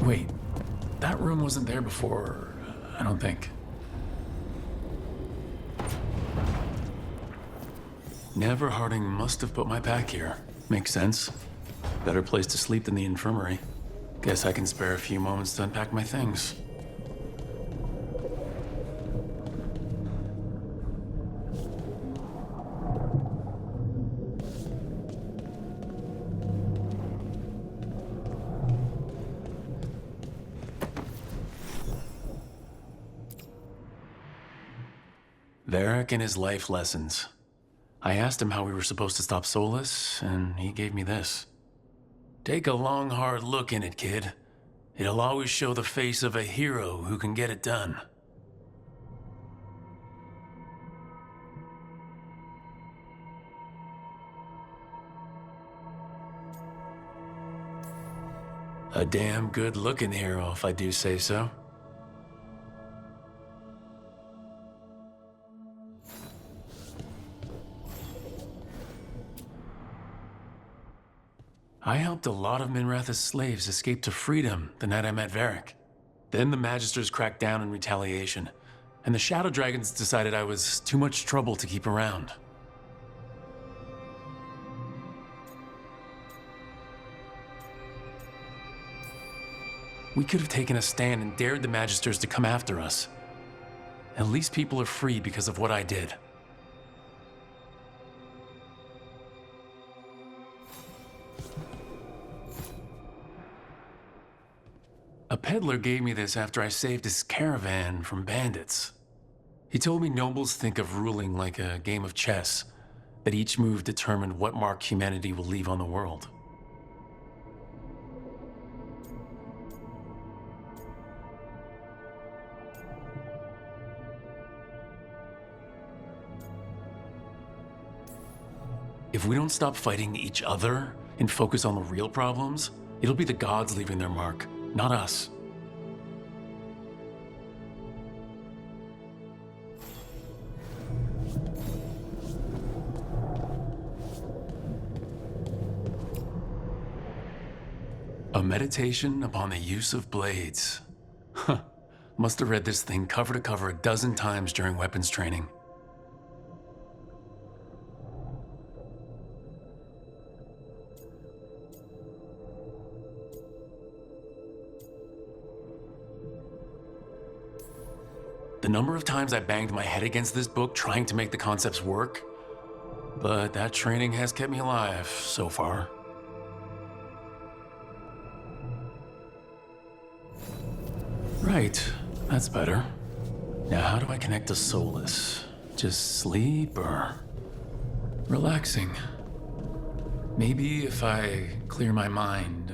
Wait, that room wasn't there before, I don't think. Never Harding must have put my pack here. Makes sense. Better place to sleep than the infirmary. Guess I can spare a few moments to unpack my things. Varric and his life lessons. I asked him how we were supposed to stop Solus, and he gave me this. Take a long, hard look in it, kid. It'll always show the face of a hero who can get it done. A damn good-looking hero, if I do say so. I helped a lot of Minratha's slaves escape to freedom the night I met Varric. Then the Magisters cracked down in retaliation, and the Shadow Dragons decided I was too much trouble to keep around. We could have taken a stand and dared the Magisters to come after us. At least people are free because of what I did. A peddler gave me this after I saved his caravan from bandits. He told me nobles think of ruling like a game of chess, that each move determined what mark humanity will leave on the world. If we don't stop fighting each other and focus on the real problems, it'll be the gods leaving their mark, not us. A meditation upon the use of blades. Huh. Must have read this thing cover to cover a dozen times during weapons training. The number of times I banged my head against this book trying to make the concepts work, but that training has kept me alive so far. Right, that's better. Now how do I connect to Solus? Just sleep or relaxing? Maybe if I clear my mind.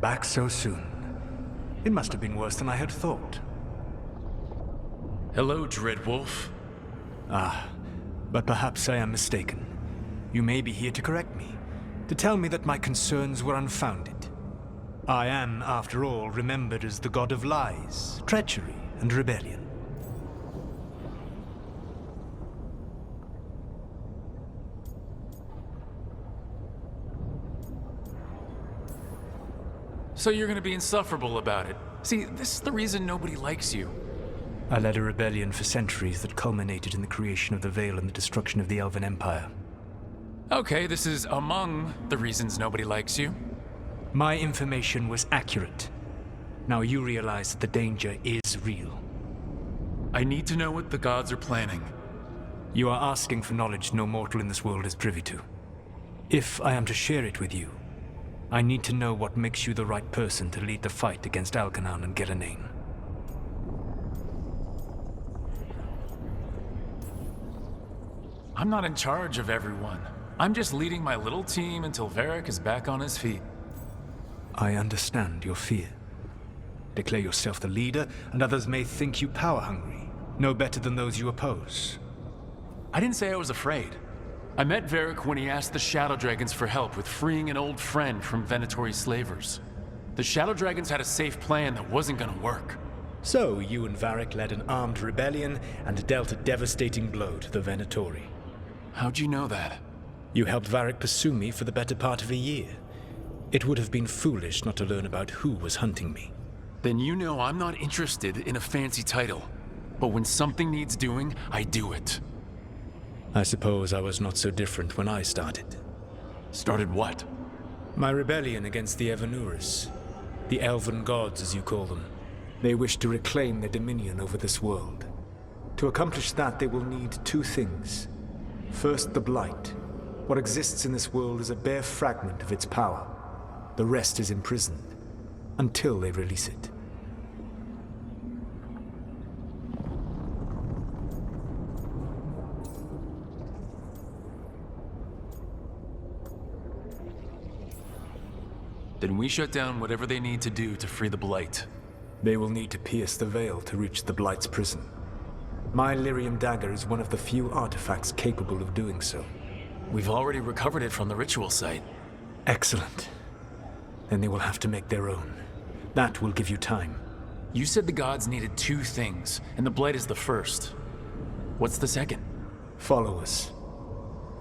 Back so soon. It must have been worse than I had thought. Hello, Dreadwolf. Ah, but perhaps I am mistaken. You may be here to correct me, to tell me that my concerns were unfounded. I am, after all, remembered as the god of lies, treachery, and rebellion. So you're gonna be insufferable about it. See, this is the reason nobody likes you. I led a rebellion for centuries that culminated in the creation of the Veil and the destruction of the Elven Empire. Okay, this is among the reasons nobody likes you. My information was accurate. Now you realize that the danger is real. I need to know what the gods are planning. You are asking for knowledge no mortal in this world is privy to. If I am to share it with you, I need to know what makes you the right person to lead the fight against Alkanan and Geranean. I'm not in charge of everyone. I'm just leading my little team until Varric is back on his feet. I understand your fear. Declare yourself the leader, and others may think you power-hungry, no better than those you oppose. I didn't say I was afraid. I met Varric when he asked the Shadow Dragons for help with freeing an old friend from Venatori slavers. The Shadow Dragons had a safe plan that wasn't gonna work. So, you and Varric led an armed rebellion and dealt a devastating blow to the Venatori. How'd you know that? You helped Varric pursue me for the better part of a year. It would have been foolish not to learn about who was hunting me. Then you know I'm not interested in a fancy title. But when something needs doing, I do it. I suppose I was not so different when I started. Started what? My rebellion against the Evanuris. The elven gods, as you call them. They wish to reclaim their dominion over this world. To accomplish that, they will need two things. First, the Blight. What exists in this world is a bare fragment of its power. The rest is imprisoned, until they release it. Then we shut down whatever they need to do to free the Blight. They will need to pierce the veil to reach the Blight's prison. My Lyrium dagger is one of the few artifacts capable of doing so. We've already recovered it from the ritual site. Excellent. Then they will have to make their own. That will give you time. You said the gods needed two things, and the Blight is the first. What's the second? Followers.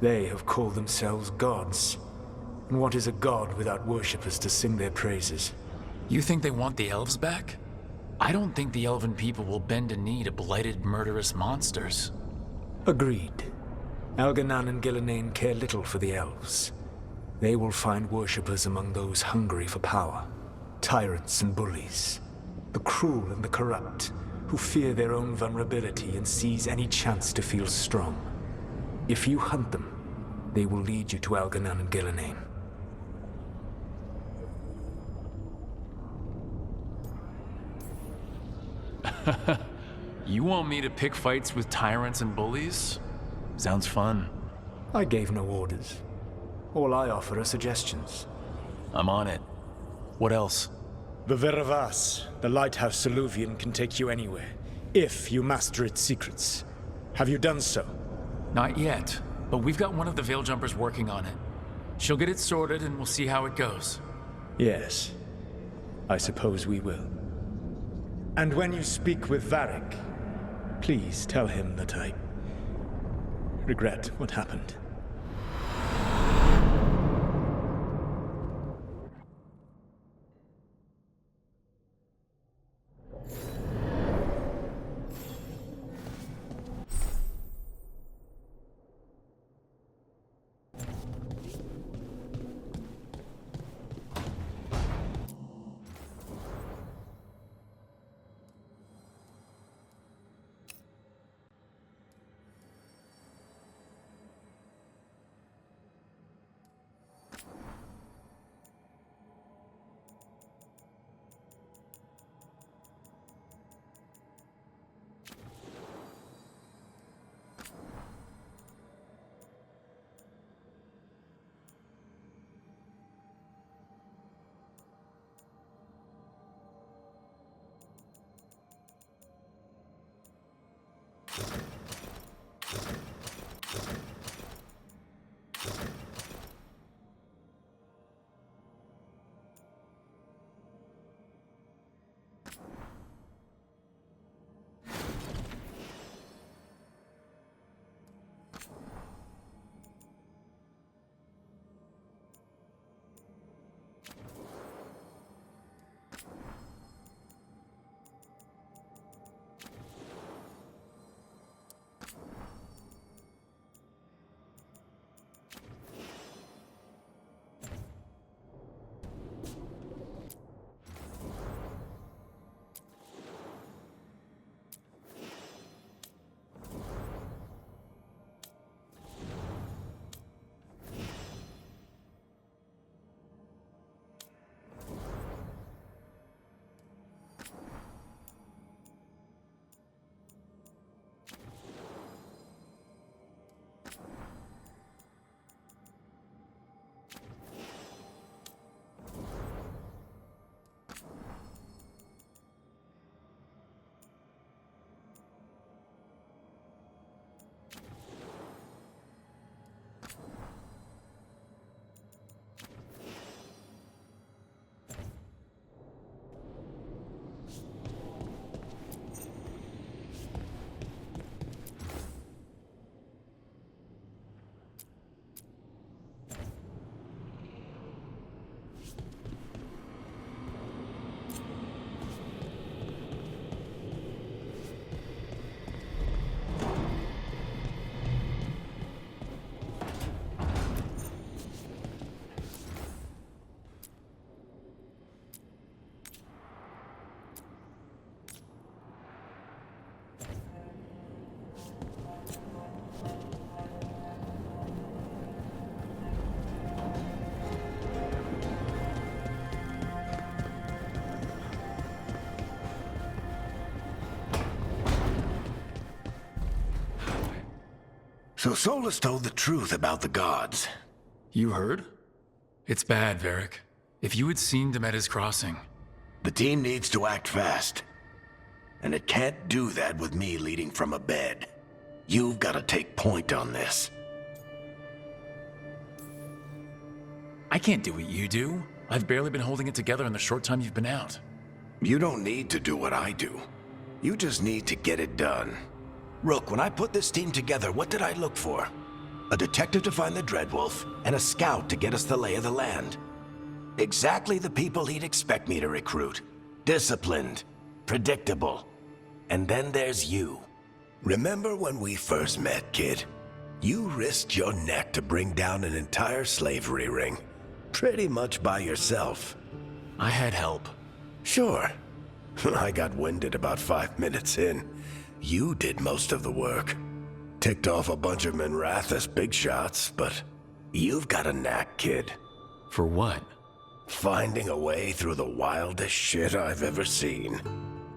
They have called themselves gods. And what is a god without worshippers to sing their praises? You think they want the elves back? I don't think the elven people will bend a knee to blighted, murderous monsters. Agreed. Elganan and Gillenane care little for the elves. They will find worshippers among those hungry for power. Tyrants and bullies. The cruel and the corrupt, who fear their own vulnerability and seize any chance to feel strong. If you hunt them, they will lead you to Elganan and Gillenane. You want me to pick fights with tyrants and bullies? Sounds fun. I gave no orders. All I offer are suggestions. I'm on it. What else? The Veravas, the lighthouse Soluvian, can take you anywhere, if you master its secrets. Have you done so? Not yet, but we've got one of the Veil Jumpers working on it. She'll get it sorted and we'll see how it goes. Yes. I suppose we will. And when you speak with Varric, please tell him that I regret what happened. So Solus told the truth about the gods. You heard? It's bad, Varric. If you had seen Demeter's crossing... The team needs to act fast. And it can't do that with me leading from a bed. You've got to take point on this. I can't do what you do. I've barely been holding it together in the short time you've been out. You don't need to do what I do. You just need to get it done. Rook, when I put this team together, what did I look for? A detective to find the Dreadwolf, and a scout to get us the lay of the land. Exactly the people he'd expect me to recruit. Disciplined, predictable. And then there's you. Remember when we first met, kid? You risked your neck to bring down an entire slavery ring. Pretty much by yourself. I had help. Sure. I got winded about 5 minutes in. You did most of the work. Ticked off a bunch of Minrathous big shots, but you've got a knack, kid. For what? Finding a way through the wildest shit I've ever seen.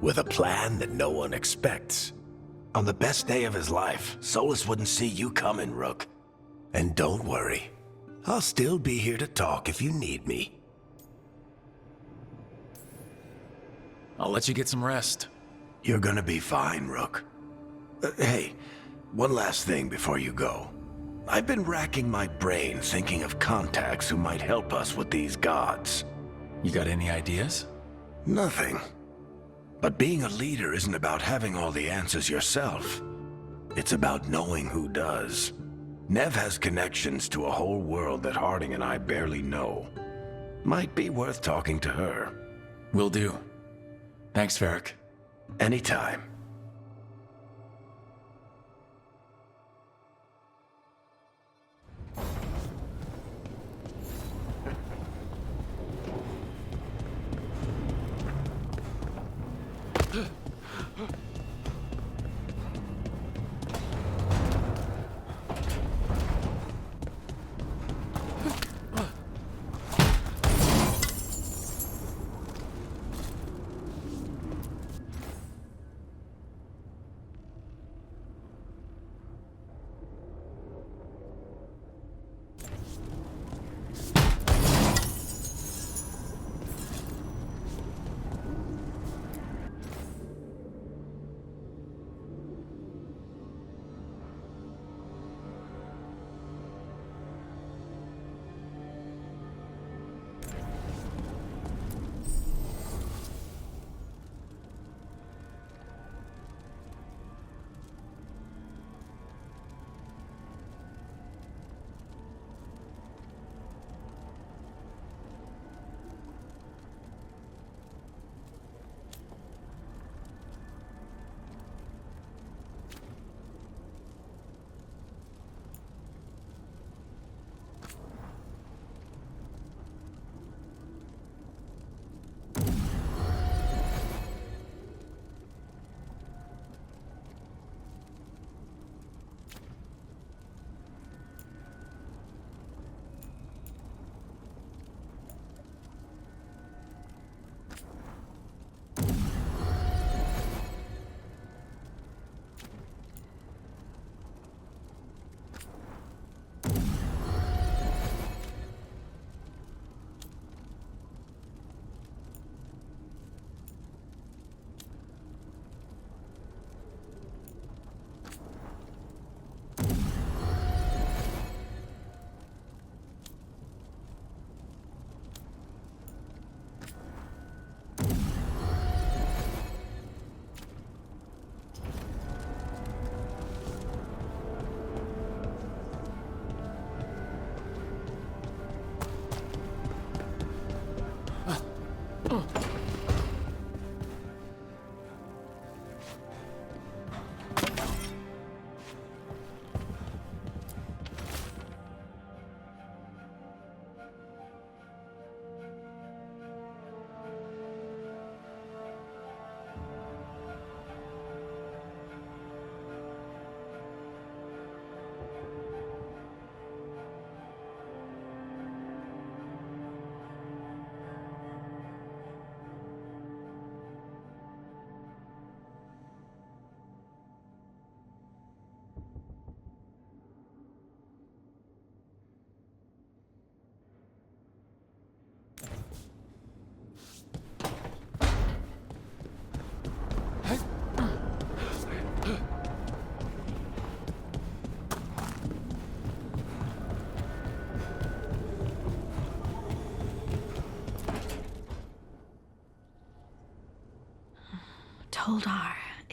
With a plan that no one expects. On the best day of his life, Solus wouldn't see you coming, Rook. And don't worry. I'll still be here to talk if you need me. I'll let you get some rest. You're gonna be fine, Rook. Hey, one last thing before you go. I've been racking my brain thinking of contacts who might help us with these gods. You got any ideas? Nothing. But being a leader isn't about having all the answers yourself. It's about knowing who does. Nev has connections to a whole world that Harding and I barely know. Might be worth talking to her. Will do. Thanks, Varric. Anytime.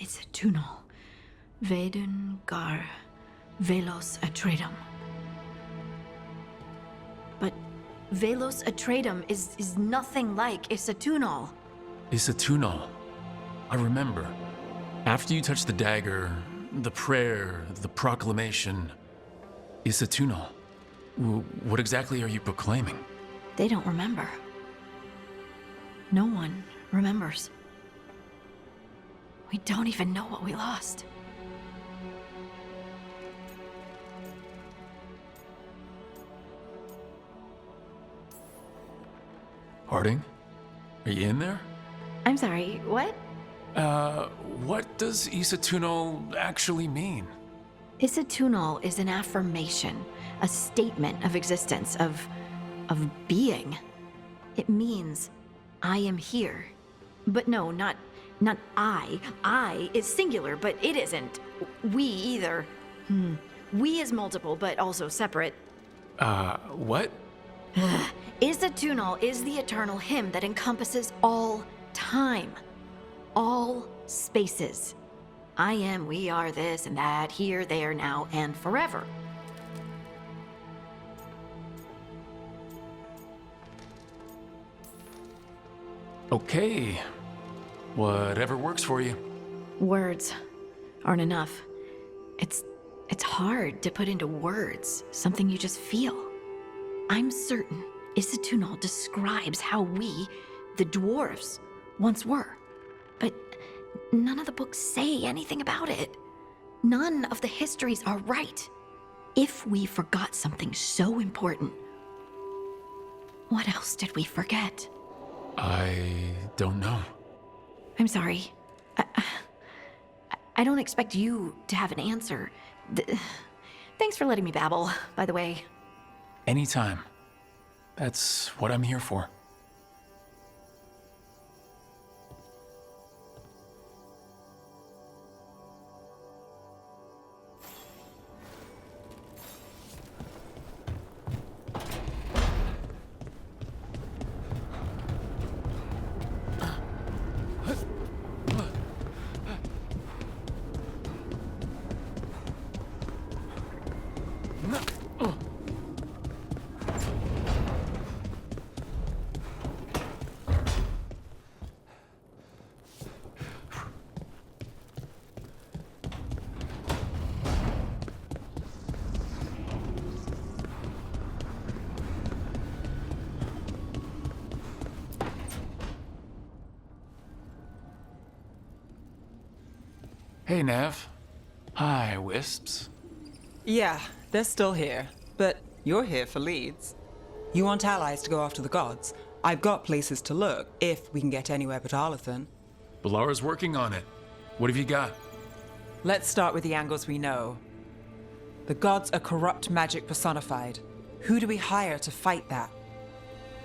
It's a Tunal. Vedun gar velos atredum. But velos atredum is nothing like Isatunal. Isatunal. I remember. After you touched the dagger, the prayer, the proclamation, Isatunal. What exactly are you proclaiming? They don't remember. No one remembers. We don't even know what we lost. Harding? Are you in there? I'm sorry, what? What does Isatunal actually mean? Isatunal is an affirmation, a statement of existence, of being. It means, I am here. But no, not I. I is singular, but it isn't. We either. We is multiple, but also separate. What? Isatunal is the eternal hymn that encompasses all time. All spaces. I am, we are, this and that, here, there, now, and forever. Okay. Whatever works for you. Words aren't enough. It's hard to put into words something you just feel. I'm certain Isatunal describes how we, the dwarves, once were. But none of the books say anything about it. None of the histories are right. If we forgot something so important, what else did we forget? I don't know. I'm sorry. I don't expect you to have an answer. Thanks for letting me babble, by the way. Anytime. That's what I'm here for. Hey, Nav. Hi, Wisps. Yeah, they're still here. But you're here for leads. You want allies to go after the gods? I've got places to look, if we can get anywhere but Arlathan. Balara's working on it. What have you got? Let's start with the angles we know. The gods are corrupt magic personified. Who do we hire to fight that?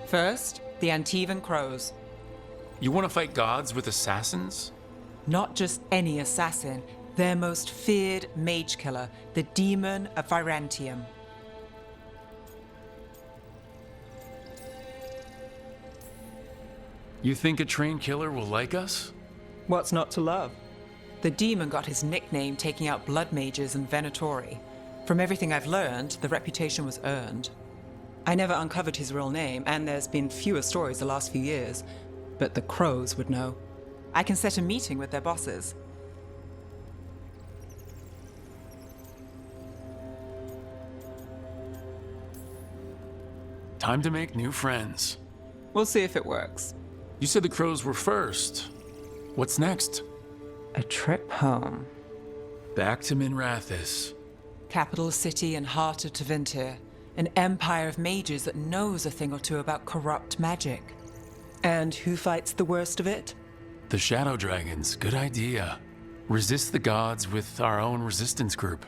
First, the Antivan Crows. You want to fight gods with assassins? Not just any assassin, their most feared mage killer, the Demon of Virantium. You think a trained killer will like us? What's not to love? The demon got his nickname taking out blood mages and Venatori. From everything I've learned, the reputation was earned. I never uncovered his real name, and there's been fewer stories the last few years, but the Crows would know. I can set a meeting with their bosses. Time to make new friends. We'll see if it works. You said the Crows were first. What's next? A trip home. Back to Minrathis. Capital city and heart of Tevinter. An empire of mages that knows a thing or two about corrupt magic. And who fights the worst of it? The Shadow Dragons. Good idea. Resist the gods with our own resistance group.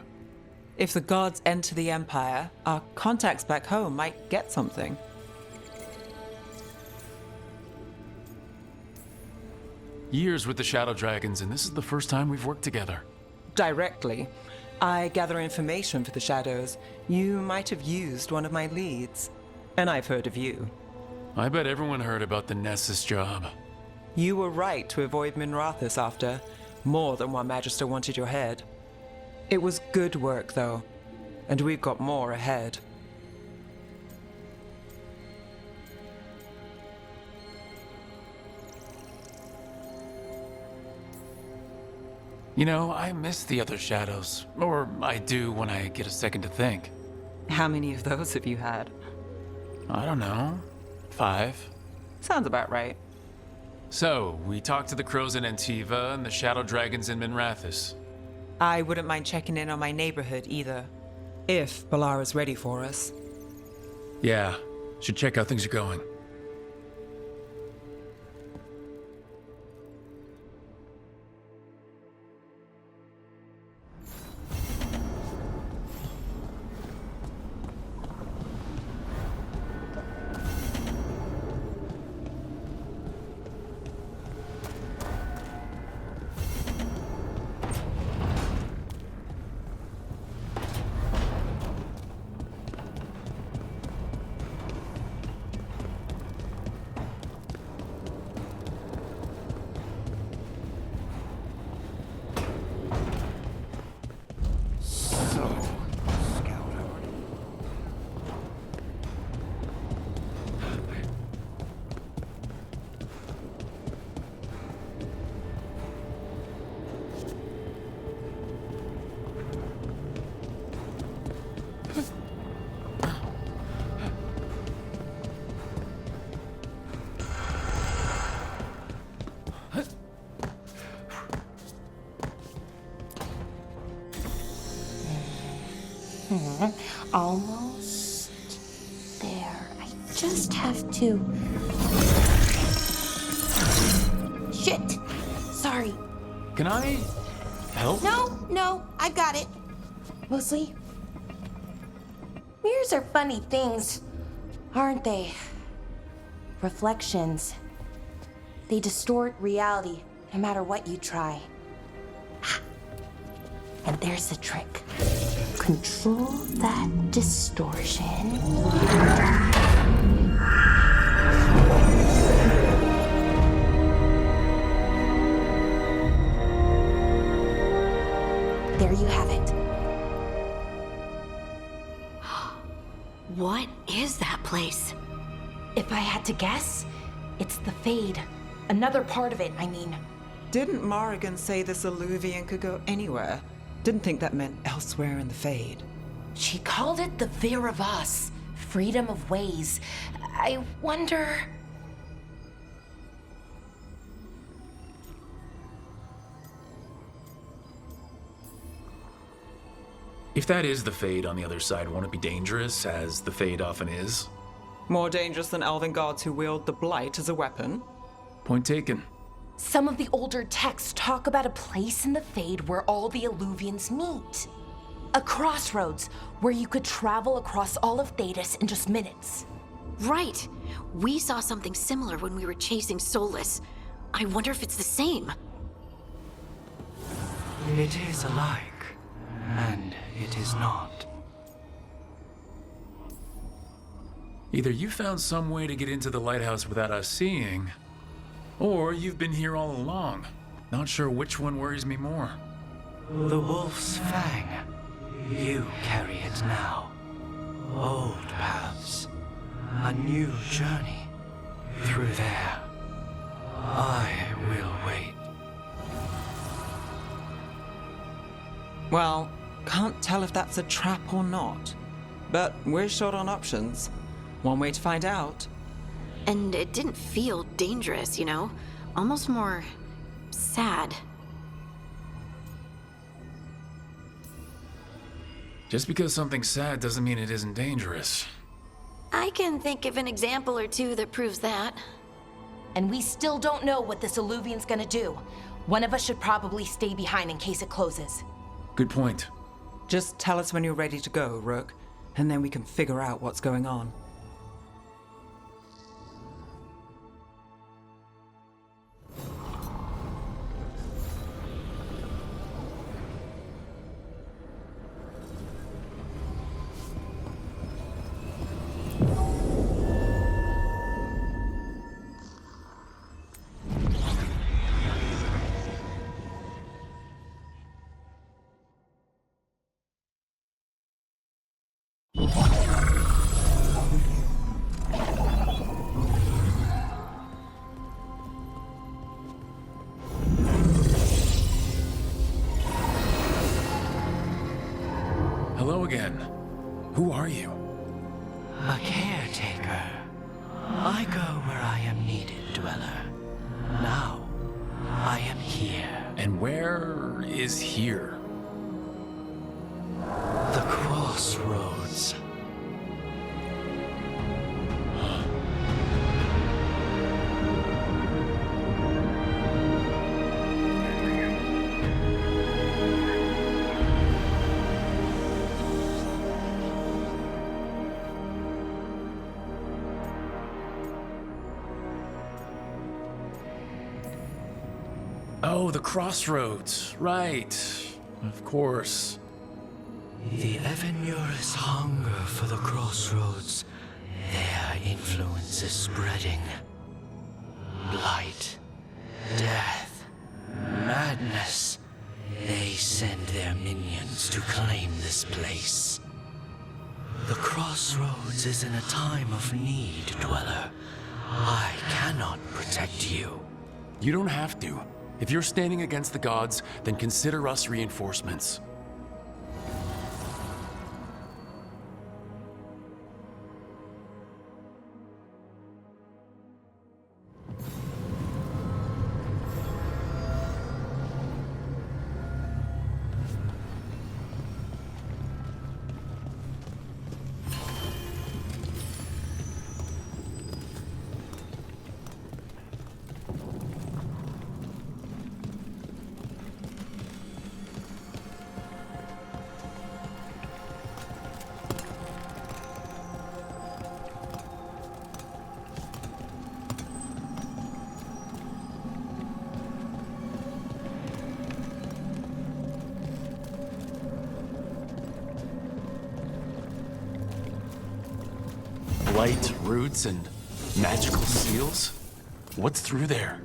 If the gods enter the empire, our contacts back home might get something. Years with the Shadow Dragons, and this is the first time we've worked together. Directly. I gather information for the Shadows. You might have used one of my leads. And I've heard of you. I bet everyone heard about the Nessus job. You were right to avoid Minrathis after. More than one Magister wanted your head. It was good work, though, and we've got more ahead. You know, I miss the other shadows. Or I do when I get a second to think. How many of those have you had? I don't know. 5. Sounds about right. So, we talked to the crows in Antiva and the shadow dragons in Minrathis. I wouldn't mind checking in on my neighborhood either. If Balara's ready for us. Yeah, should check how things are going. Almost there. I just have to... Shit! Sorry. Can I help? No, I got it. Mostly, mirrors are funny things, aren't they? Reflections. They distort reality, no matter what you try. And there's the trick. Control that distortion. There you have it. What is that place? If I had to guess, it's the Fade. Another part of it, I mean. Didn't Morrigan say this Illuvian could go anywhere? Didn't think that meant elsewhere in the Fade. She called it the Fear of Us, freedom of ways. I wonder... If that is the Fade on the other side, won't it be dangerous, as the Fade often is? More dangerous than elven gods who wield the Blight as a weapon? Point taken. Some of the older texts talk about a place in the Fade where all the Illuvians meet. A crossroads where you could travel across all of Thedas in just minutes. Right. We saw something similar when we were chasing Solus. I wonder if it's the same. It is alike, and it is not. Either you found some way to get into the lighthouse without us seeing, or you've been here all along. Not sure which one worries me more. The wolf's fang. You carry it now. Old paths. A new journey. Through there. I will wait. Well, can't tell if that's a trap or not. But we're short on options. One way to find out. And it didn't feel dangerous, you know? Almost more sad. Just because something's sad doesn't mean it isn't dangerous. I can think of an example or two that proves that. And we still don't know what this Illuvian's gonna do. One of us should probably stay behind in case it closes. Good point. Just tell us when you're ready to go, Rook, and then we can figure out what's going on. Hello again. Who are you? A caretaker. I go where I am needed, Dweller. Now, I am here. And where is here? The crossroads. Oh, the crossroads. Right. Of course. The Evenur's hunger for the crossroads. Their influence is spreading. Blight, death, madness. They send their minions to claim this place. The crossroads is in a time of need, Dweller. I cannot protect you. You don't have to. If you're standing against the gods, then consider us reinforcements. Blight, roots, and magical seals? What's through there?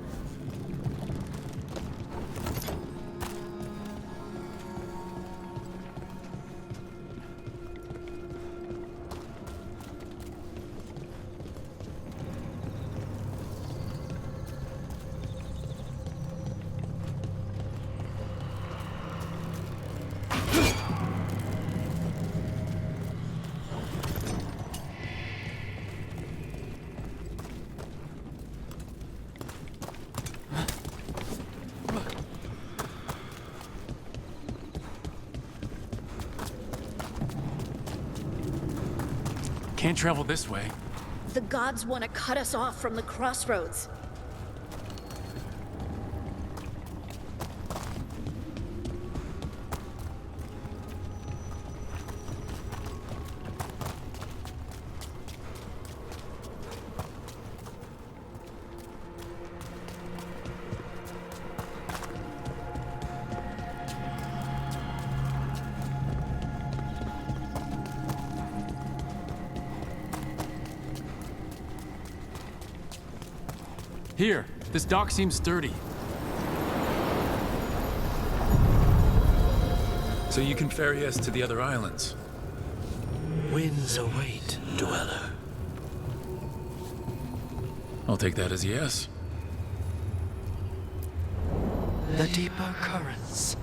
Can't travel this way. The gods want to cut us off from the crossroads. Here, this dock seems sturdy. So you can ferry us to the other islands? Winds await, Dweller. I'll take that as a yes. The deeper currents.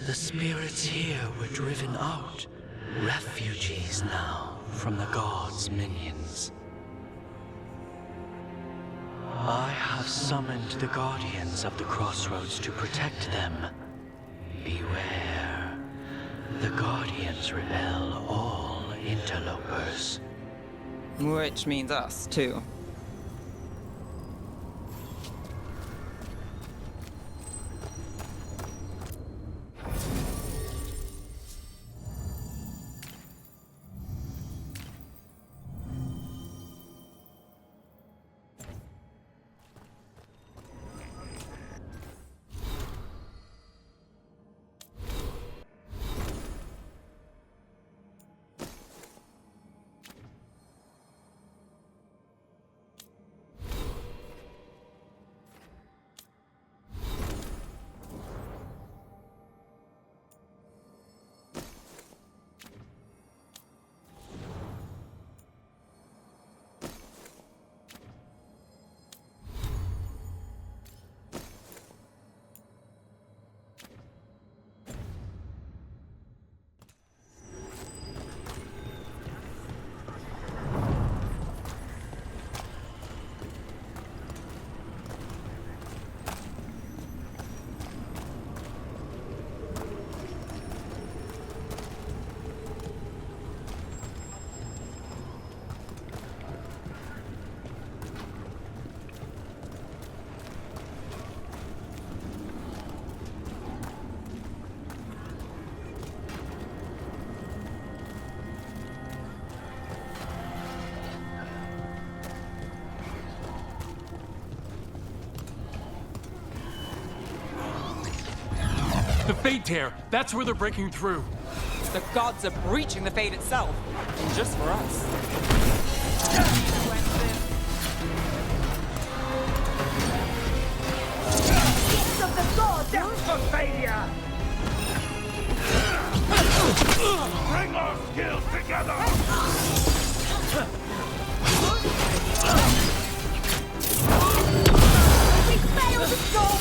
The spirits here were driven out, refugees now from the gods' minions. I have summoned the guardians of the crossroads to protect them. Beware. The guardians repel all interlopers. Which means us, too. Fate Tear! That's where they're breaking through. The gods are breaching the Fade itself. Just for us. Gifts of the gods out for failure! Bring our skills together! We failed to stop!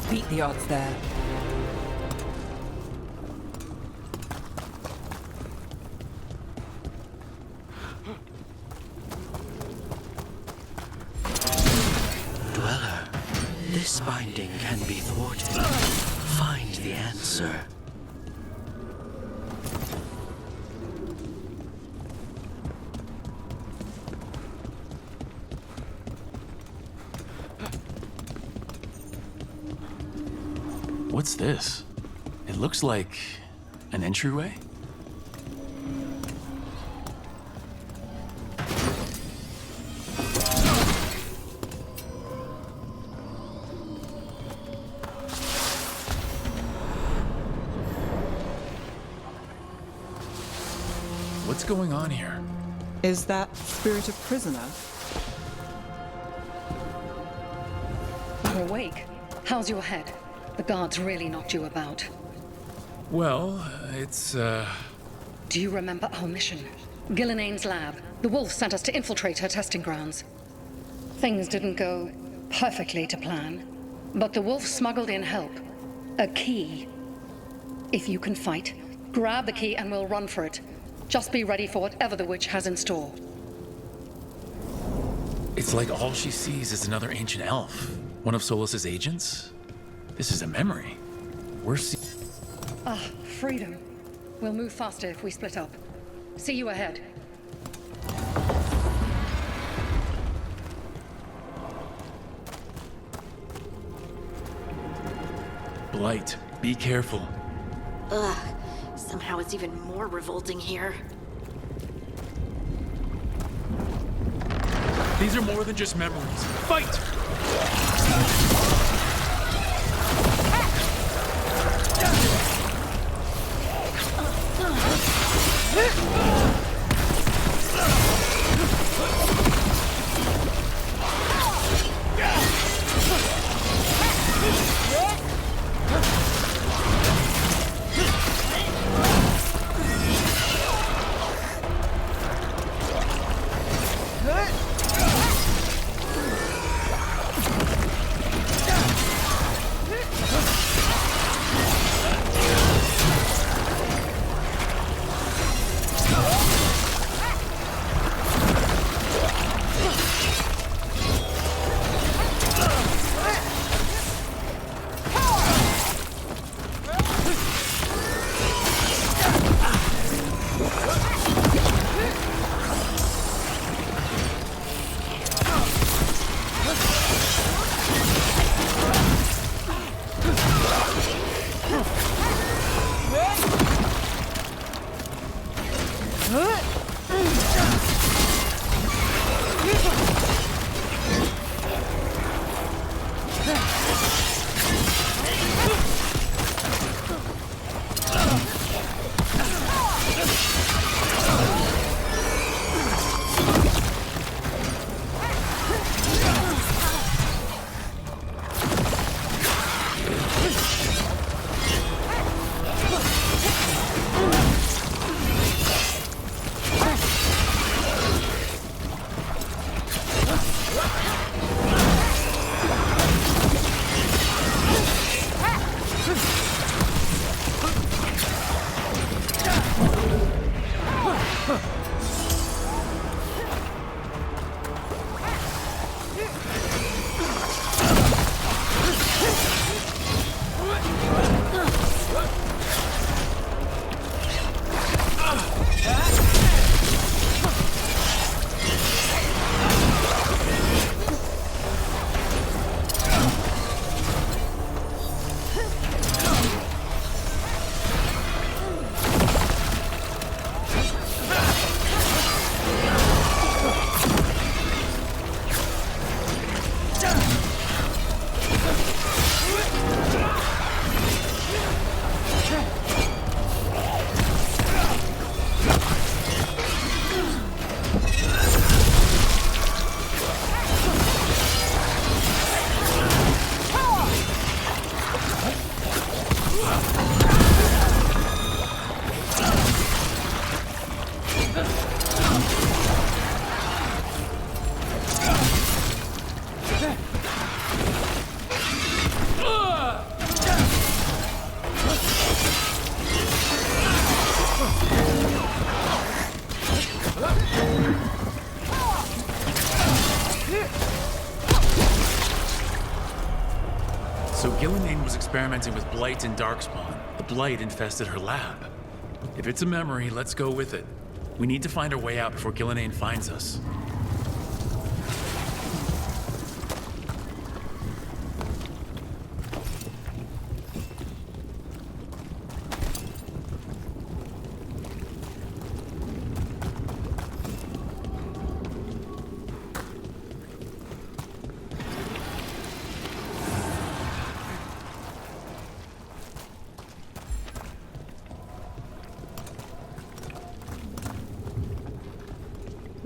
Beat the odds there. Dweller, this binding can be thwarted. Find the answer. What's this? It looks like an entryway? What's going on here? Is that spirit a prisoner? You're awake. How's your head? The guards really knocked you about. Well, it's, Do you remember our mission? Gillinane's lab. The wolf sent us to infiltrate her testing grounds. Things didn't go perfectly to plan, but the wolf smuggled in help. A key. If you can fight, grab the key and we'll run for it. Just be ready for whatever the witch has in store. It's like all she sees is another ancient elf. One of Solus's agents? This is a memory. Freedom. We'll move faster if we split up. See you ahead. Blight, be careful. Ugh. Somehow it's even more revolting here. These are more than just memories. Fight! So Gillenane was experimenting with Blight and Darkspawn. The Blight infested her lab. If it's a memory, let's go with it. We need to find our way out before Gillenane finds us.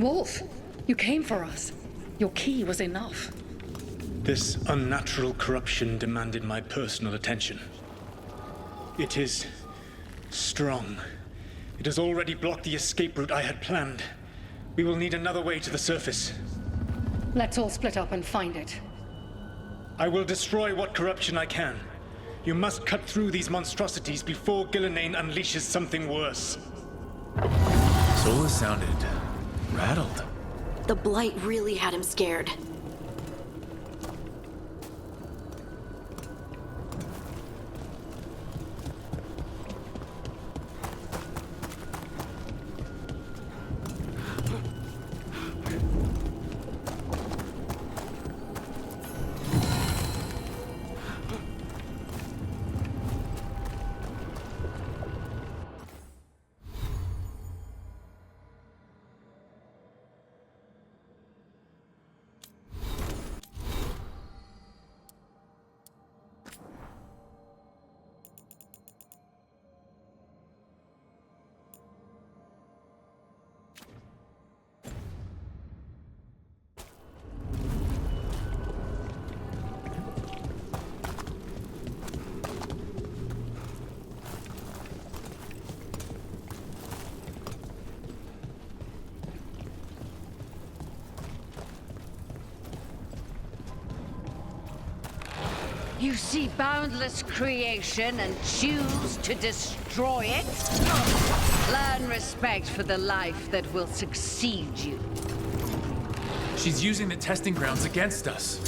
Wolf, you came for us. Your key was enough. This unnatural corruption demanded my personal attention. It is strong. It has already blocked the escape route I had planned. We will need another way to the surface. Let's all split up and find it. I will destroy what corruption I can. You must cut through these monstrosities before Gillenane unleashes something worse. Solus sounded rattled. The Blight really had him scared. You see boundless creation and choose to destroy it? Learn respect for the life that will succeed you. She's using the testing grounds against us.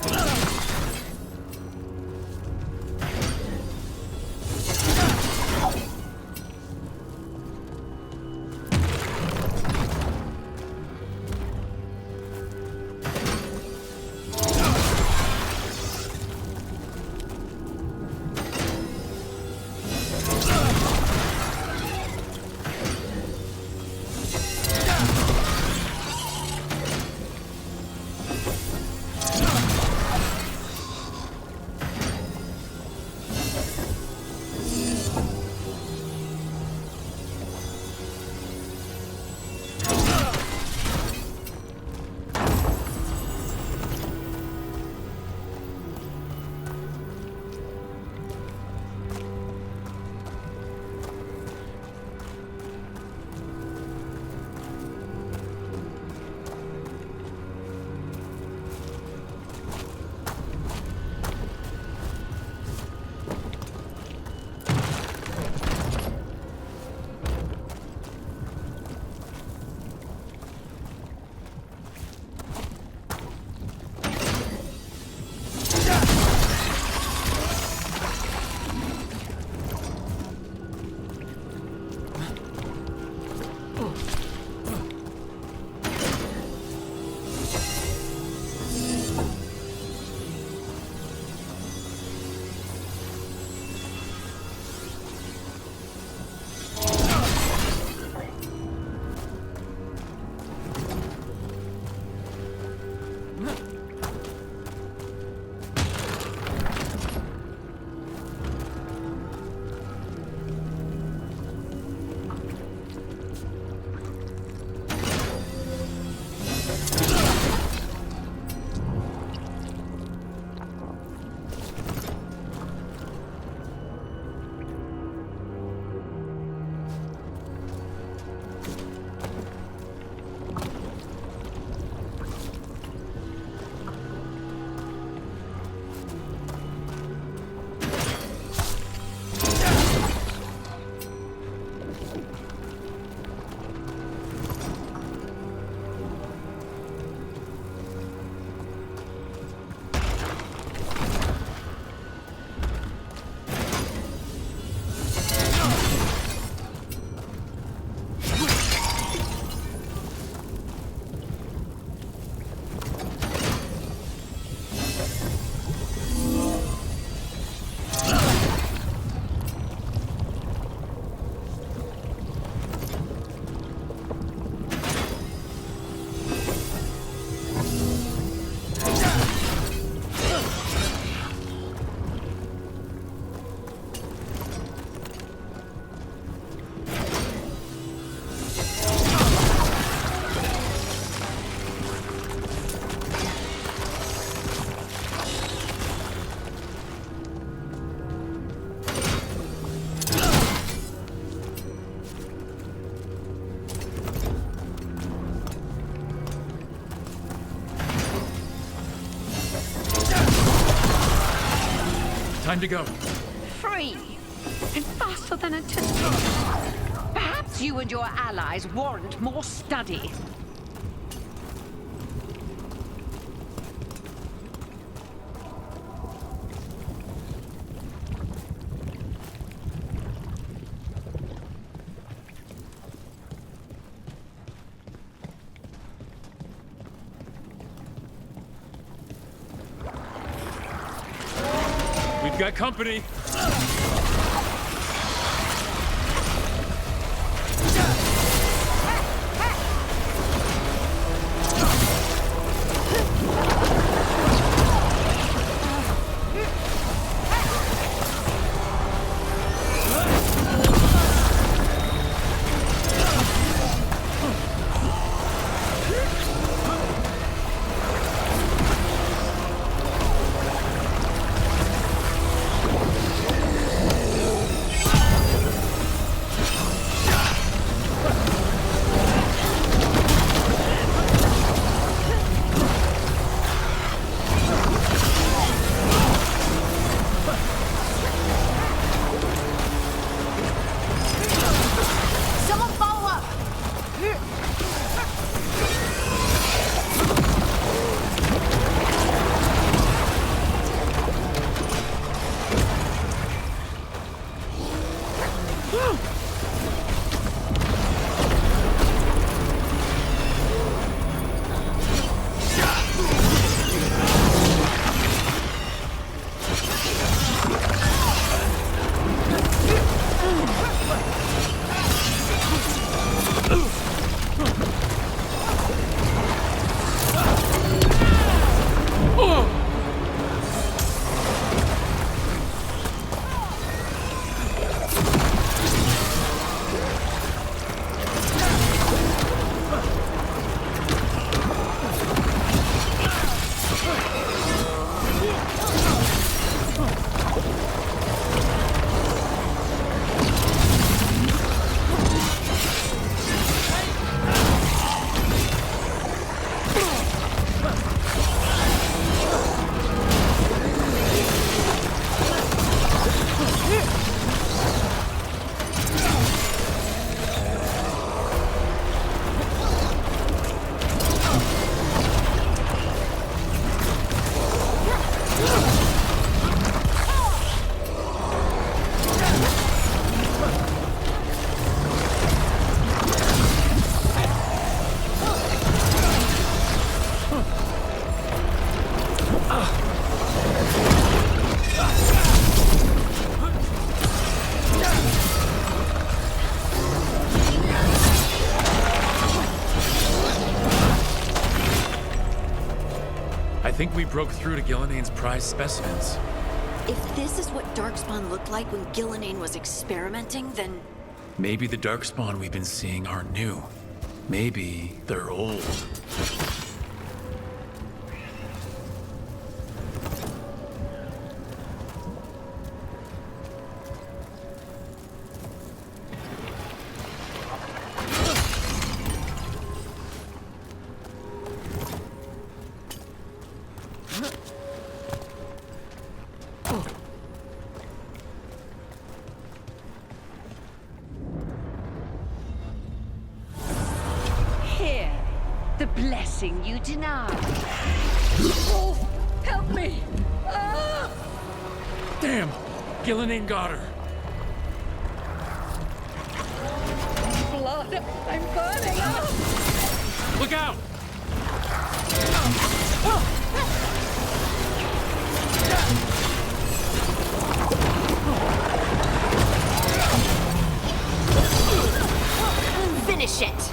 Time to go. Free. And faster than anticipated. Perhaps you and your allies warrant more study. We've got company. I think we broke through to Gillinane's prized specimens. If this is what Darkspawn looked like when Gillinane was experimenting, then... Maybe the Darkspawn we've been seeing aren't new. Maybe they're old. Here, the blessing you denied. Wolf, help me! Ah! Damn! Gillinane got her. Blood, I'm burning up! Look out! Finish it!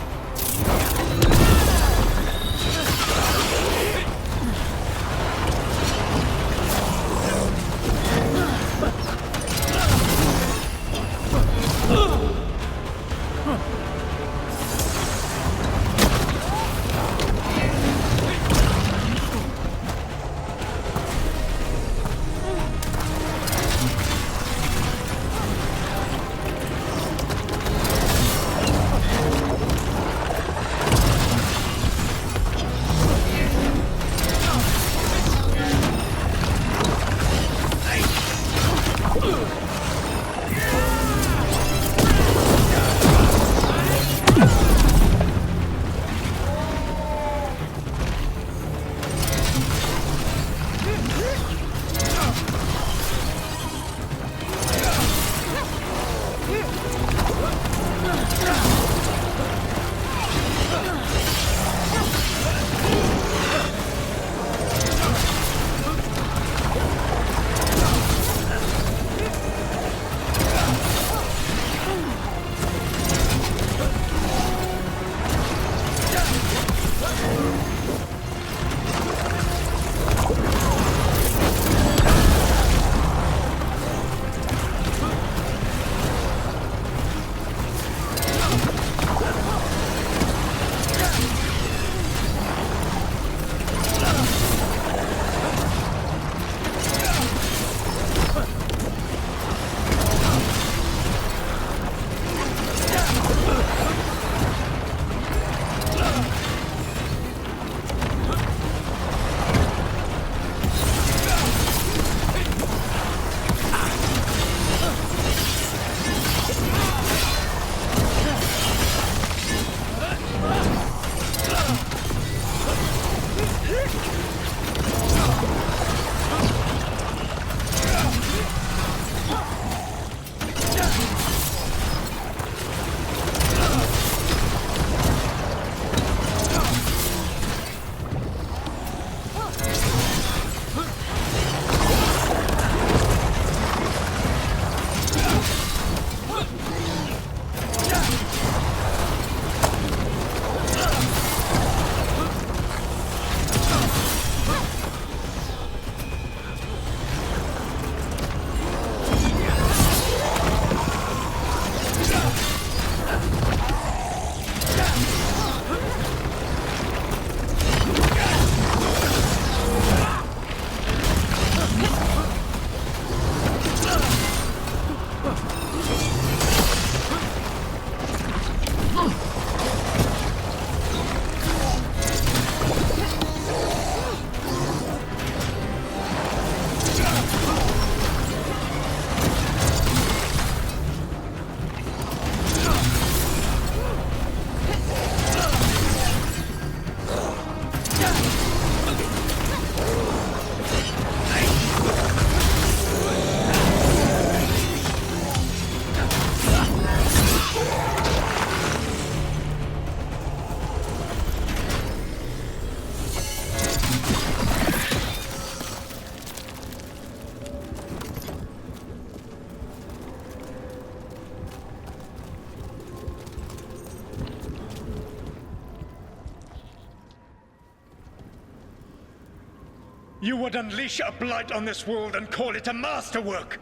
You would unleash a blight on this world and call it a masterwork!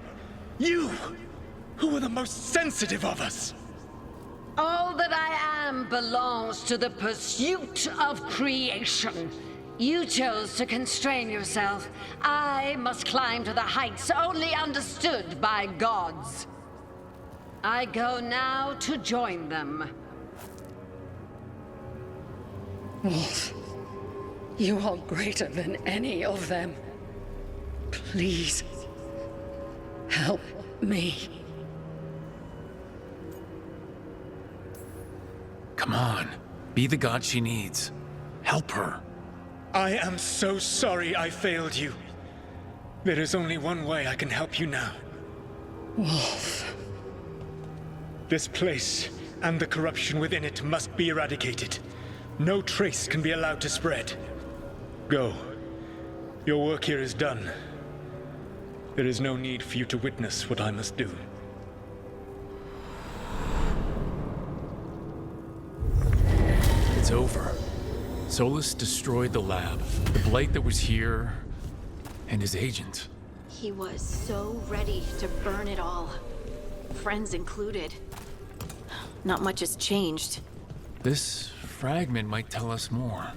You, who were the most sensitive of us! All that I am belongs to the pursuit of creation. You chose to constrain yourself. I must climb to the heights only understood by gods. I go now to join them. Wolf, you are greater than any of them. Please, help me. Come on. Be the god she needs. Help her. I am so sorry I failed you. There is only one way I can help you now. Wolf. This place and the corruption within it must be eradicated. No trace can be allowed to spread. Go. Your work here is done. There is no need for you to witness what I must do. It's over. Solus destroyed the lab, the blight that was here, and his agent. He was so ready to burn it all. Friends included. Not much has changed. This fragment might tell us more.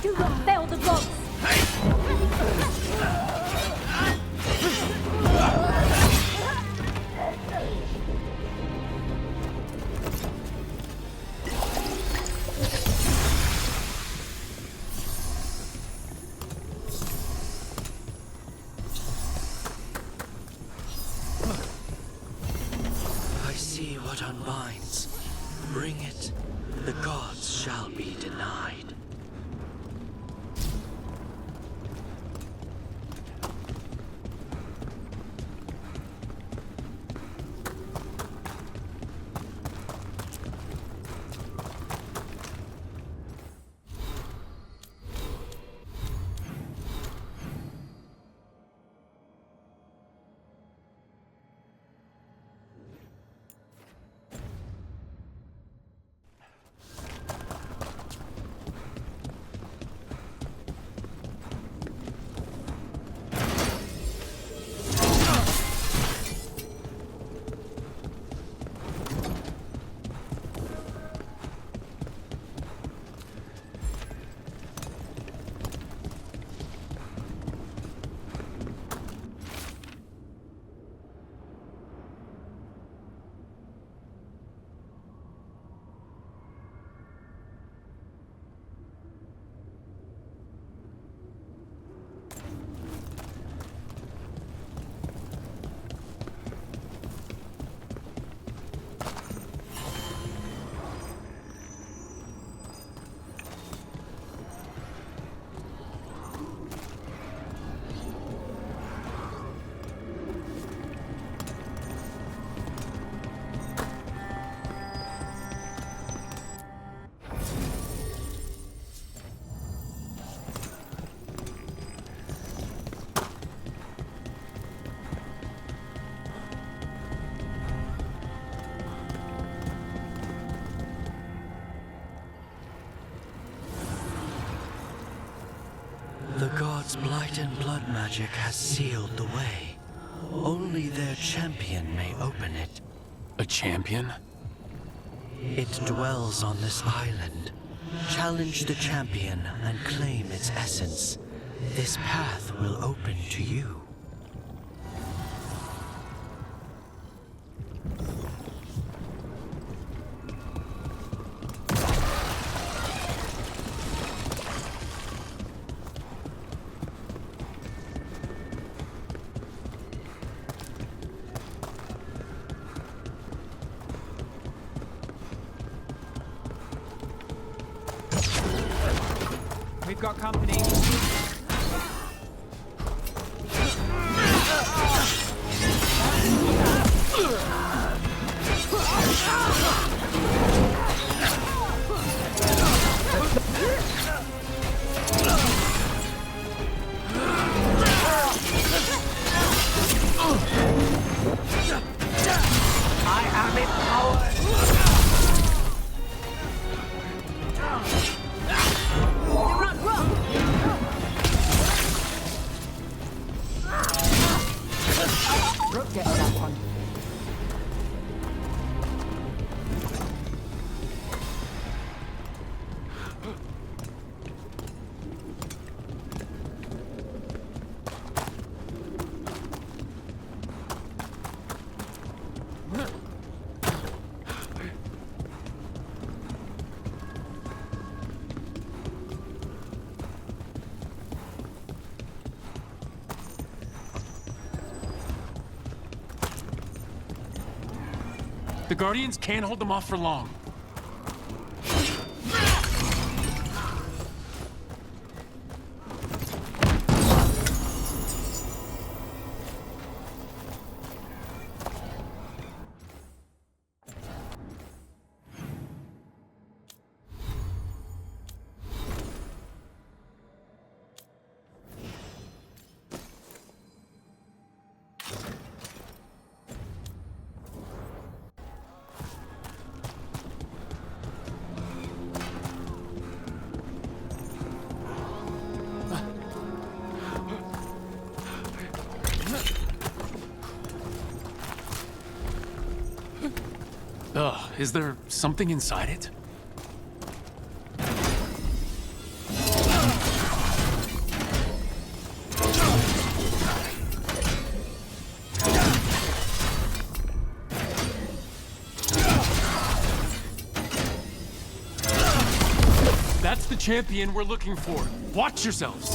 You will fail the gods! I see what unbinds. Bring it. The gods shall be denied. The gods' blight and blood magic has sealed the way. Only their champion may open it. A champion? It dwells on this island. Challenge the champion and claim its essence. This path will open to you. We've got company. I am empowered! Brooke gets that one. The Guardians can't hold them off for long. Ugh, is there something inside it? That's the champion we're looking for. Watch yourselves.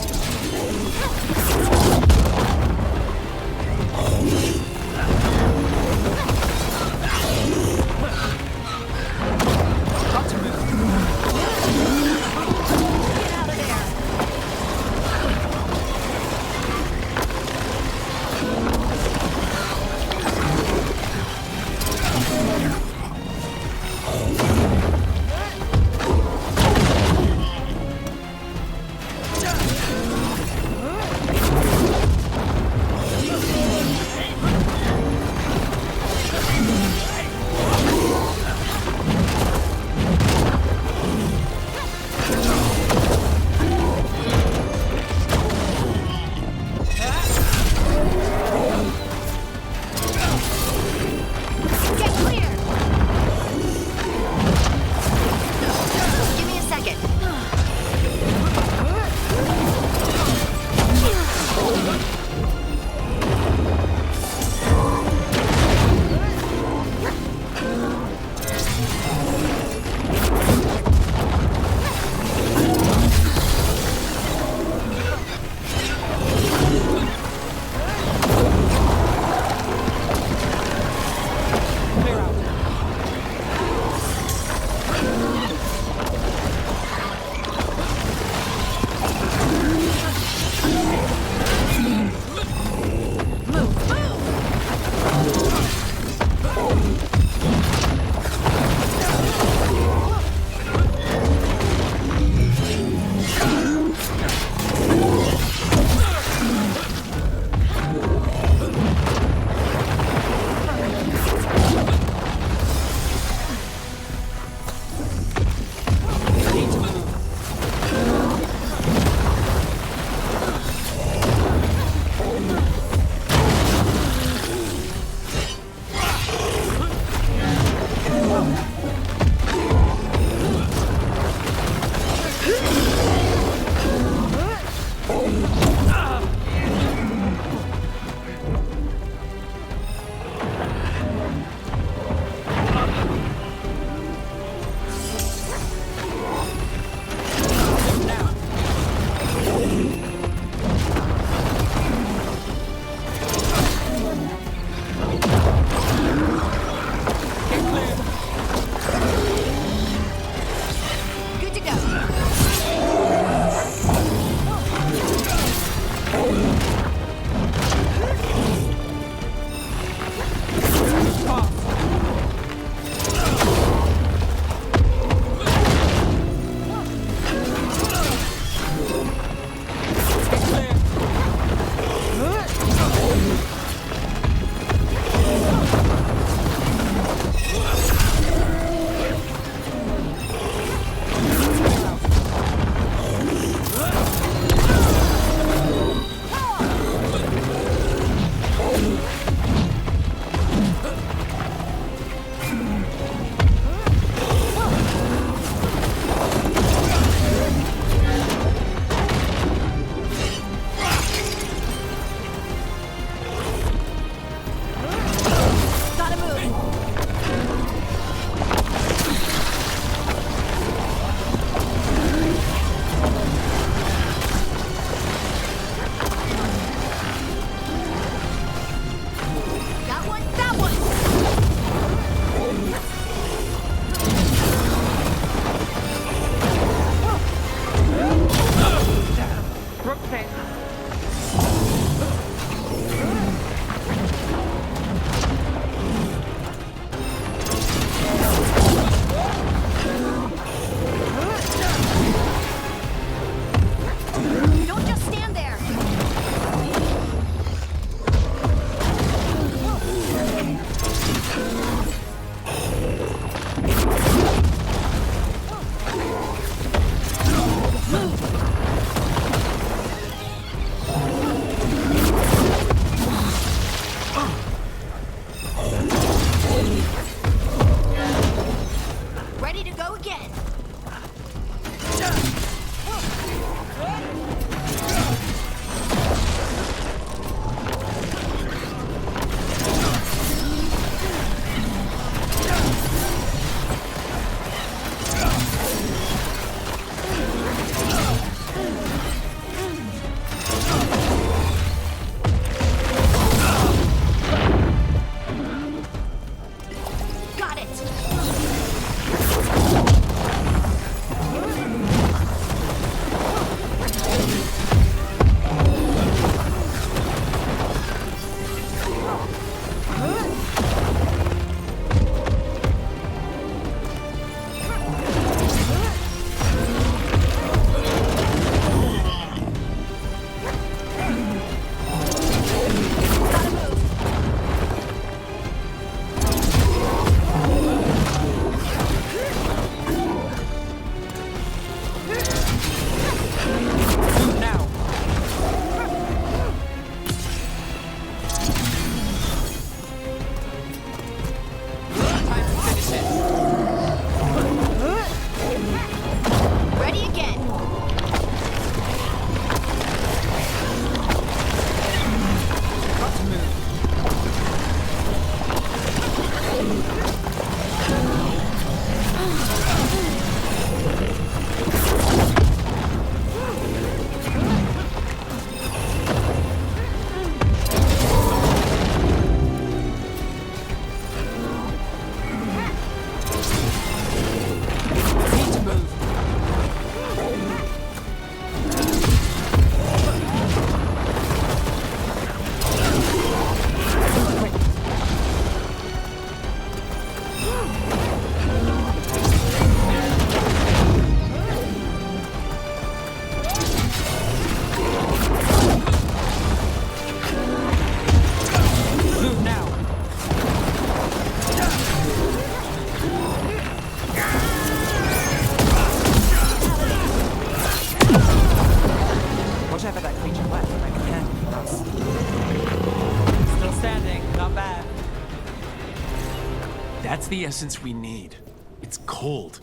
That's the essence we need. It's cold.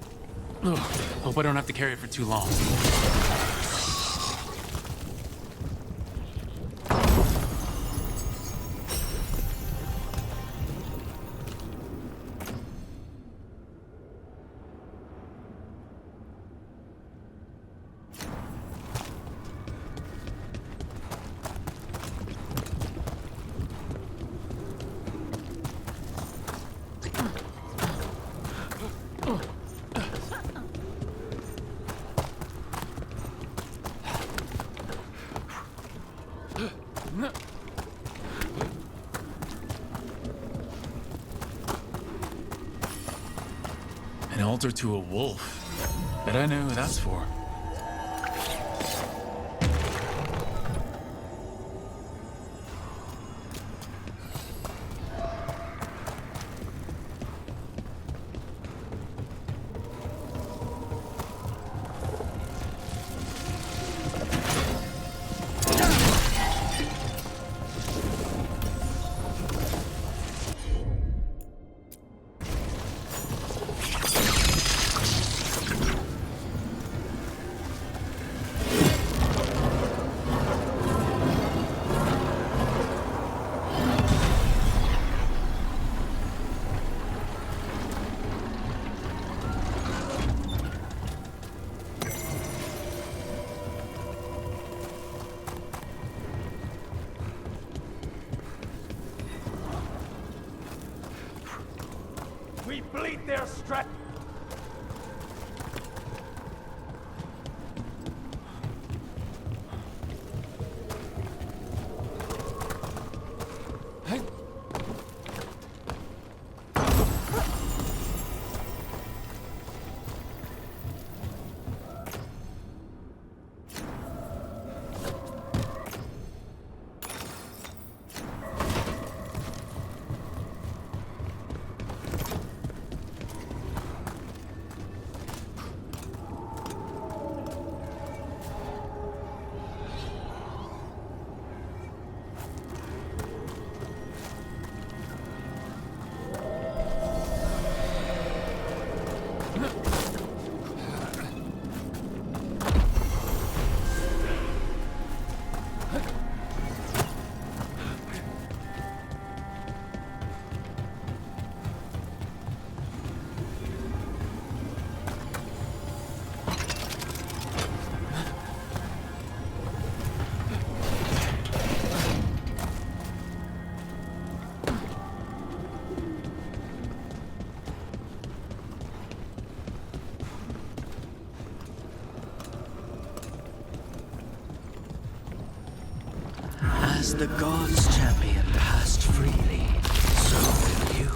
Ugh, hope I don't have to carry it for too long. An altar to a wolf. Bet I know who that's for. We bleed their strength. As the gods' champion passed freely, so will you.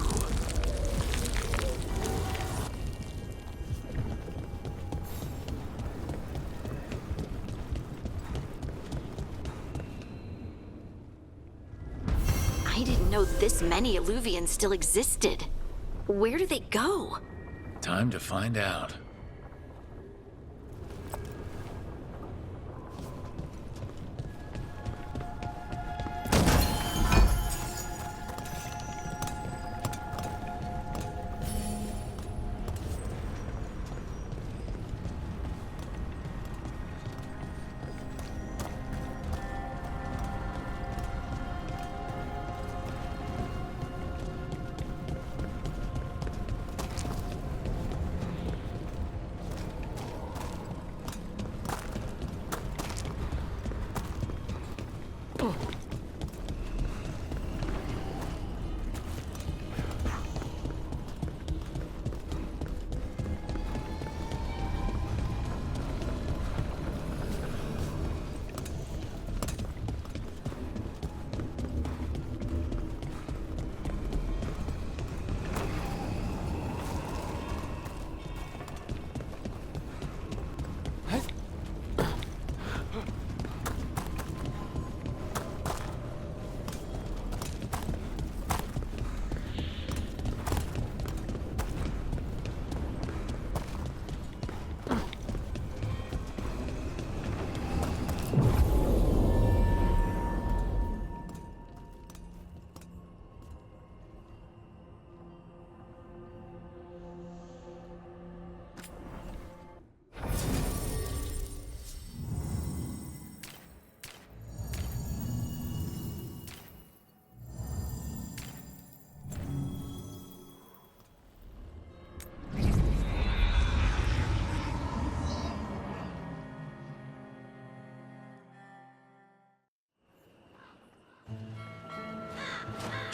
I didn't know this many Illuvians still existed. Where do they go? Time to find out.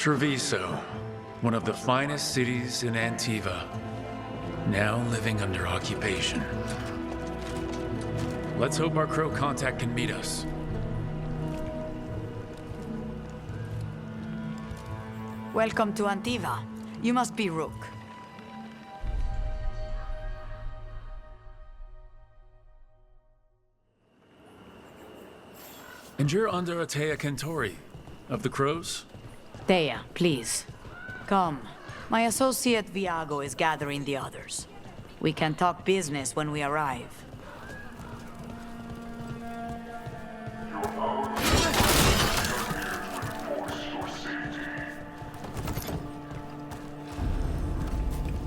Treviso, one of the finest cities in Antiva, now living under occupation. Let's hope our crow contact can meet us. Welcome to Antiva. You must be Rook. And you're under Atea Kentori, of the Crows? Thea, please. Come. My associate Viago is gathering the others. We can talk business when we arrive.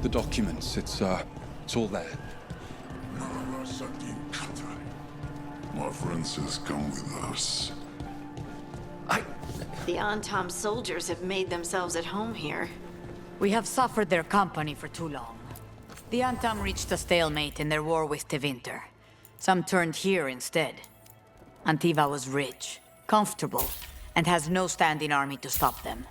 The documents, it's all there. My friend says come with us. The Antam soldiers have made themselves at home here. We have suffered their company for too long. The Antam reached a stalemate in their war with Tevinter. Some turned here instead. Antiva was rich, comfortable, and has no standing army to stop them.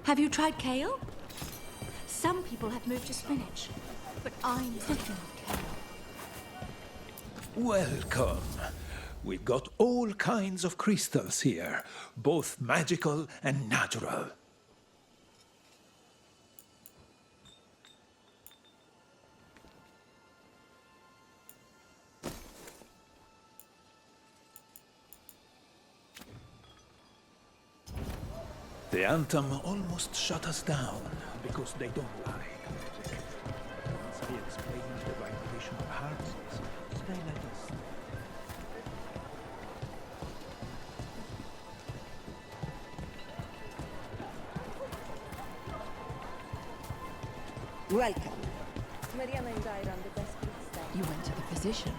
Have you tried kale? Some people have moved to spinach, but I'm thinking of kale. Welcome. We've got all kinds of crystals here, both magical and natural. The Antam almost shut us down because they don't like magic. Once we explained the vibration of hearts, they let us. Welcome. Mariana and I run the best place. You went to the physician.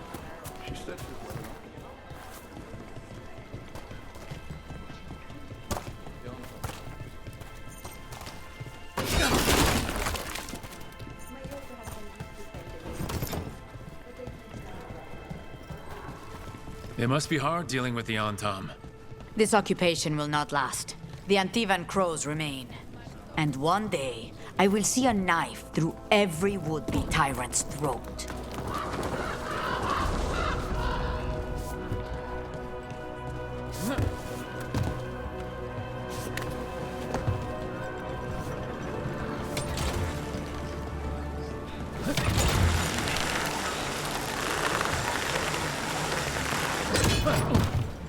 She said she was well. It must be hard dealing with the Antam. This occupation will not last. The Antivan crows remain. And one day, I will see a knife through every would-be tyrant's throat.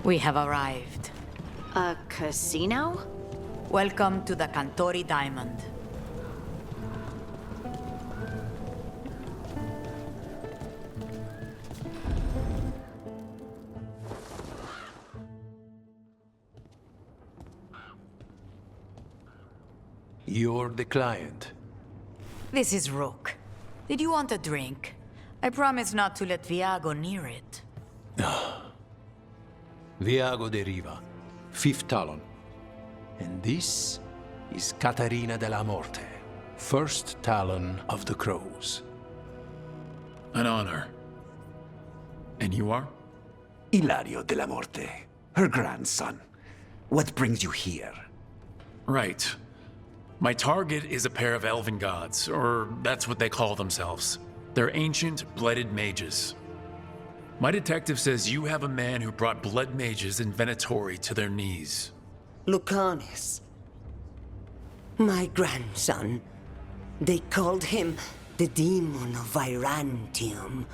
We have arrived. A casino? Welcome to the Cantori Diamond. You're the client. This is Rook. Did you want a drink? I promise not to let Viago near it. Viago de Riva, 5th Talon. And this is Catarina de la Morte, 1st Talon of the Crows. An honor. And you are? Ilario de la Morte, her grandson. What brings you here? Right. My target is a pair of elven gods, or that's what they call themselves. They're ancient, blooded mages. My detective says you have a man who brought blood mages in Venatori to their knees. Lucanis. My grandson. They called him the Demon of Virantium.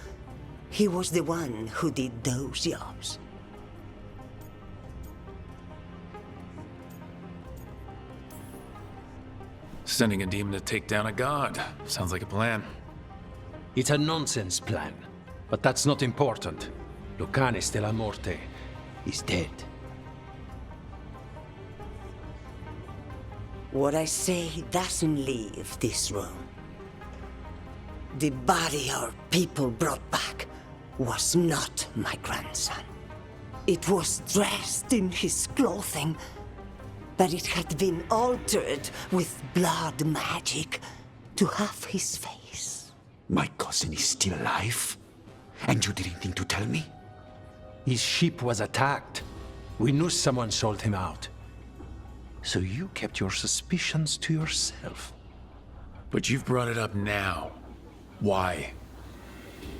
He was the one who did those jobs. Sending a demon to take down a god. Sounds like a plan. It's a nonsense plan. But that's not important. Lucanis de la Morte is dead. What I say doesn't leave this room. The body our people brought back was not my grandson. It was dressed in his clothing, but it had been altered with blood magic to have his face. My cousin is still alive? And you didn't think to tell me? His ship was attacked. We knew someone sold him out. So you kept your suspicions to yourself. But you've brought it up now. Why?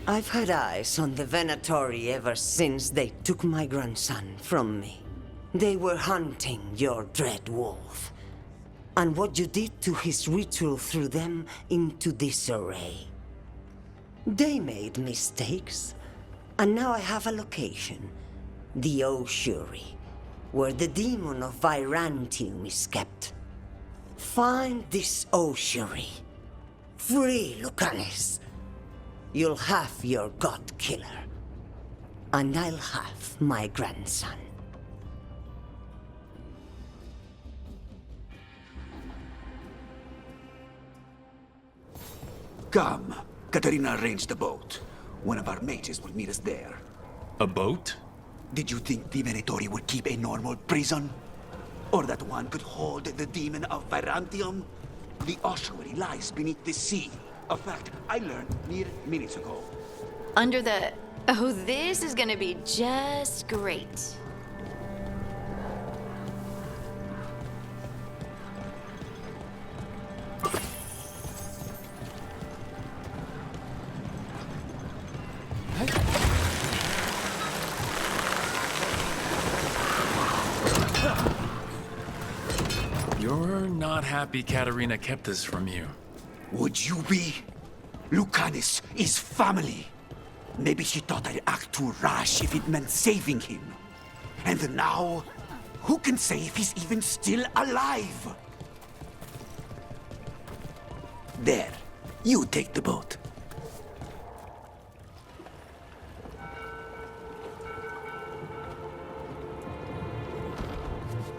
I've had eyes on the Venatori ever since they took my grandson from me. They were hunting your dread wolf. And what you did to his ritual threw them into disarray. They made mistakes, and now I have a location. The ossuary, where the demon of Virantium is kept. Find this ossuary. Free Lucanis. You'll have your god killer. And I'll have my grandson. Come. Katerina arranged the boat. One of our mages will meet us there. A boat? Did you think the Venatori would keep a normal prison? Or that one could hold the demon of Virantium? The ossuary lies beneath the sea. A fact I learned mere minutes ago. Under the... Oh, this is gonna be just great. You're not happy Katerina kept this from you. Would you be? Lucanis is family. Maybe she thought I'd act too rash if it meant saving him. And now, who can say if he's even still alive? There, you take the boat.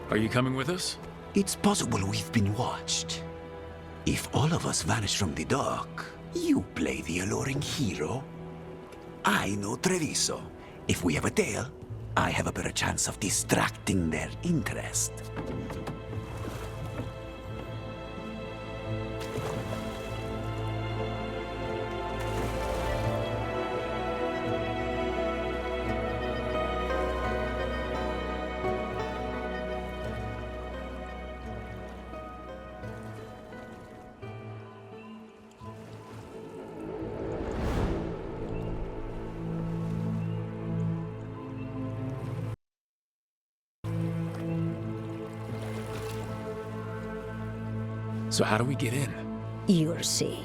Are you coming with us? It's possible we've been watched. If all of us vanish from the dock, you play the alluring hero. I know Treviso. If we have a tail, I have a better chance of distracting their interest. So how do we get in? You'll see.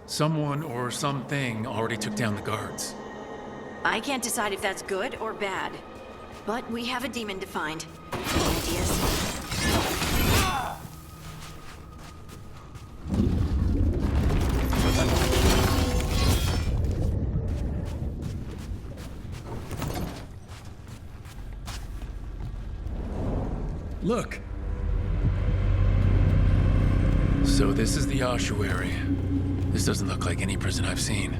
Someone or something already took down the guards. I can't decide if that's good or bad. But we have a demon to find. Any ideas? Look! So this is the ossuary. This doesn't look like any prison I've seen.